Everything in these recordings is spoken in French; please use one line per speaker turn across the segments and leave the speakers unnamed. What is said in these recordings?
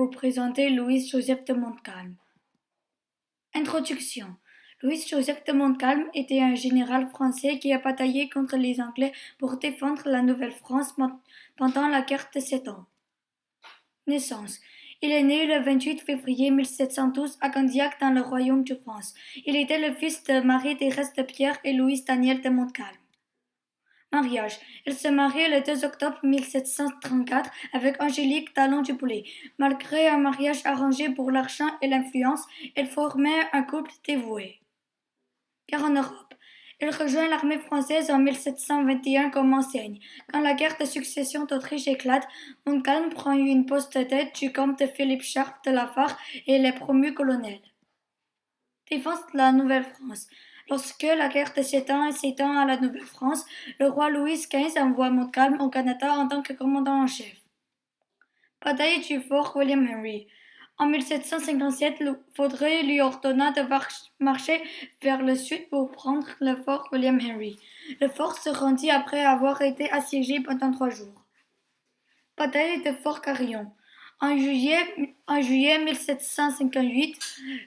vous présenter Louis-Joseph de Montcalm. Introduction. Louis-Joseph de Montcalm était un général français qui a bataillé contre les Anglais pour défendre la Nouvelle-France pendant la guerre de 7 ans. Naissance. Il est né le 28 février 1712 à Candiac dans le royaume de France. Il était le fils de Marie-Thérèse de Pierre et Louis-Daniel de Montcalm. Mariage. Il se marie le 2 octobre 1734 avec Angélique Talon du Boulay. Malgré un mariage arrangé pour l'argent et l'influence, ils formaient un couple dévoué. Guerre en Europe. Il rejoint l'armée française en 1721 comme enseigne. Quand la guerre de succession d'Autriche éclate, Montcalm prend une poste de tête du camp de Philippe Charles de Lafargue et il est promu colonel. Défense de la Nouvelle-France. Lorsque la guerre de 7 ans s'étend à la Nouvelle-France, le roi Louis XV envoie Montcalm au Canada en tant que commandant en chef. Bataille du fort William Henry. En 1757, Vaudreuil lui ordonna de marcher vers le sud pour prendre le fort William Henry. Le fort se rendit après avoir été assiégé pendant 3 jours. Bataille de Fort Carillon. En juillet 1758,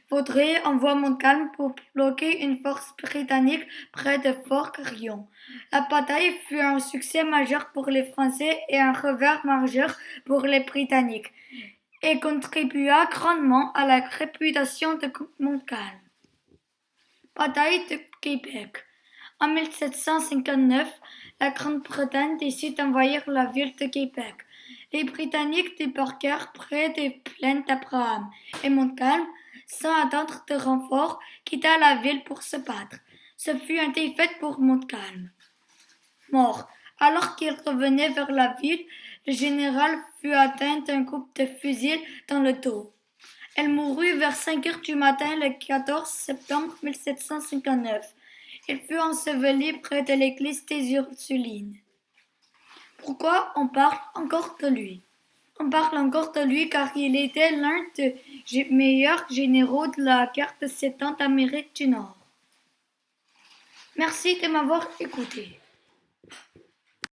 Vaudreuil envoie Montcalm pour bloquer une force britannique près de Fort Carillon. La bataille fut un succès majeur pour les Français et un revers majeur pour les Britanniques, et contribua grandement à la réputation de Montcalm. Bataille de Québec. En 1759, la Grande-Bretagne décide d'envahir la ville de Québec. Les Britanniques débarquèrent près des plaines d'Abraham et Montcalm, sans attendre de renfort, quitta la ville pour se battre. Ce fut une défaite pour Montcalm. Mort. Alors qu'il revenait vers la ville, le général fut atteint d'un coup de fusil dans le dos. Elle mourut vers 5 heures du matin le 14 septembre 1759. Il fut enseveli près de l'église des Ursulines. Pourquoi on parle encore de lui? On parle encore de lui car il était l'un des meilleurs généraux de la guerre de 7 ans d'Amérique du Nord. Merci de m'avoir écouté.